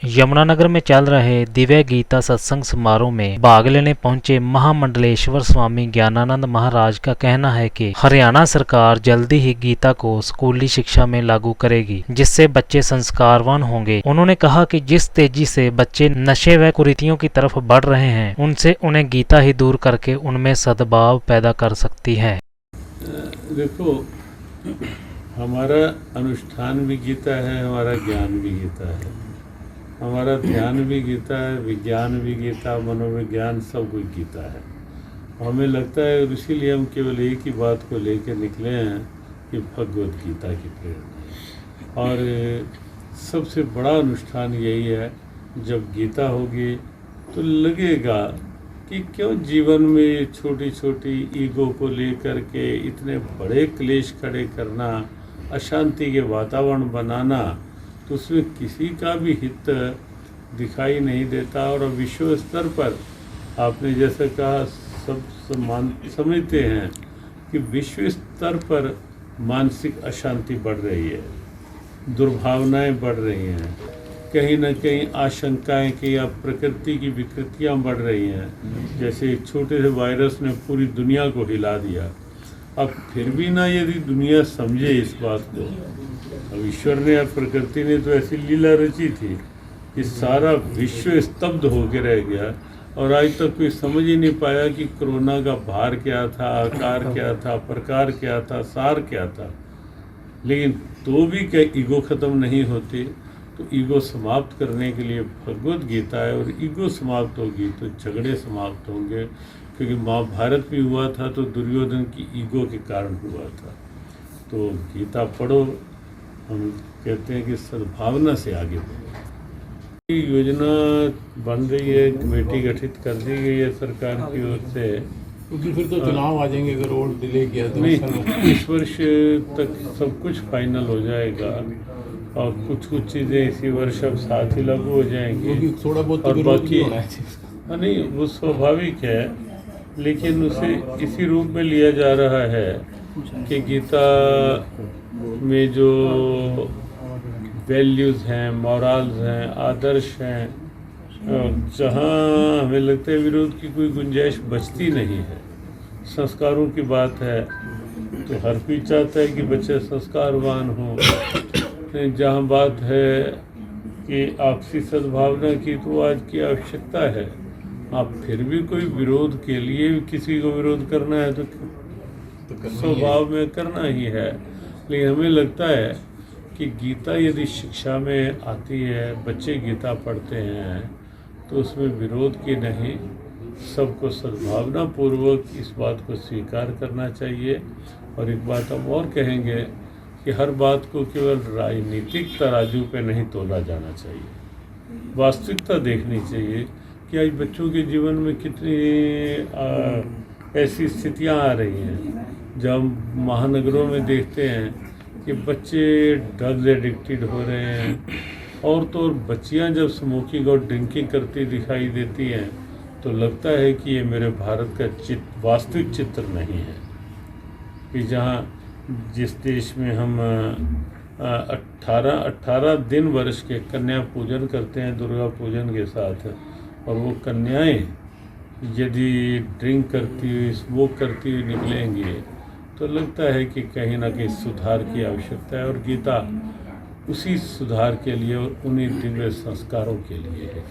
यमुनानगर में चल रहे दिव्य गीता सत्संग समारोह में भाग लेने पहुंचे महामंडलेश्वर स्वामी ज्ञानानंद महाराज का कहना है कि हरियाणा सरकार जल्दी ही गीता को स्कूली शिक्षा में लागू करेगी, जिससे बच्चे संस्कारवान होंगे। उन्होंने कहा कि जिस तेजी से बच्चे नशे व कुरीतियों की तरफ बढ़ रहे हैं, उनसे उन्हें गीता ही दूर करके उनमें सद्भाव पैदा कर सकती है। देखो, हमारा अनुष्ठान भी गीता है, हमारा ज्ञान भी गीता है, हमारा ध्यान भी गीता है, विज्ञान भी गीता, मनोविज्ञान सब कुछ गीता है। हमें लगता है, इसीलिए हम केवल एक ही बात को लेकर निकले हैं कि भगवद गीता की प्रेरणा। और सबसे बड़ा अनुष्ठान यही है, जब गीता होगी तो लगेगा कि क्यों जीवन में छोटी छोटी ईगो को लेकर के इतने बड़े क्लेश खड़े करना, अशांति के वातावरण बनाना, तो उसमें किसी का भी हित दिखाई नहीं देता। और विश्व स्तर पर आपने जैसे कहा, सब समझते हैं कि विश्व स्तर पर मानसिक अशांति बढ़ रही है, दुर्भावनाएं बढ़ रही हैं, कहीं न कहीं आशंकाएं कि अब प्रकृति की विकृतियां बढ़ रही हैं। जैसे एक छोटे से वायरस ने पूरी दुनिया को हिला दिया। अब फिर भी ना यदि दुनिया समझे इस बात को, अब ईश्वर ने या प्रकृति ने तो ऐसी लीला रची थी कि सारा विश्व स्तब्ध होकर रह गया और आज तक कोई समझ ही नहीं पाया कि कोरोना का भार क्या था, आकार क्या था, प्रकार क्या था, सार क्या था। लेकिन तो भी क्या ईगो ख़त्म नहीं होती? तो ईगो समाप्त करने के लिए भगवद गीता है, और ईगो समाप्त होगी तो झगड़े समाप्त होंगे। क्योंकि महाभारत भी हुआ था तो दुर्योधन की ईगो के कारण हुआ था। तो गीता पढ़ो, हम कहते हैं कि सद्भावना से आगे बढ़ो। योजना बन रही है, कमेटी गठित कर दी गई है सरकार की ओर से, क्योंकि फिर तो चुनाव आ जाएंगे अगर और डिले किया तो। नहीं, इस वर्ष तक सब कुछ फाइनल हो जाएगा और कुछ चीज़ें इसी वर्ष अब साथ ही लागू हो जाएंगी। थोड़ा बहुत और बाकी होना नहीं, वो स्वाभाविक है, लेकिन उसे इसी रूप में लिया जा रहा है कि गीता में जो वैल्यूज़ हैं, मॉरल्स हैं, आदर्श हैं, जहाँ हमें लगता है विरोध की कोई गुंजाइश बचती नहीं है। संस्कारों की बात है तो हर कोई चाहता है कि बच्चे संस्कारवान हों। जहाँ बात है कि आपसी सद्भावना की, तो आज की आवश्यकता है। आप फिर भी कोई विरोध के लिए किसी को विरोध करना है तो स्वभाव में करना ही है। लेकिन हमें लगता है कि गीता यदि शिक्षा में आती है, बच्चे गीता पढ़ते हैं, तो उसमें विरोध की नहीं, सबको सद्भावना पूर्वक इस बात को स्वीकार करना चाहिए। और एक बात हम और कहेंगे कि हर बात को केवल राजनीतिक तराजू पे नहीं तोला जाना चाहिए, वास्तविकता देखनी चाहिए कि आज बच्चों के जीवन में कितनी ऐसी स्थितियां आ रही हैं। जब महानगरों में देखते हैं कि बच्चे ड्रग्स एडिक्टेड हो रहे हैं, और तो और बच्चियां जब स्मोकिंग और ड्रिंकिंग करती दिखाई देती हैं, तो लगता है कि ये मेरे भारत का वास्तविक चित्र नहीं है। कि जहाँ जिस देश में हम 18 दिन वर्ष के कन्या पूजन करते हैं दुर्गा पूजन के साथ, और वो कन्याएं यदि ड्रिंक करती हुई, स्मोक करती हुई निकलेंगी, तो लगता है कि कहीं ना कहीं सुधार की आवश्यकता है। और गीता उसी सुधार के लिए और उन्हीं दिव्य संस्कारों के लिए है।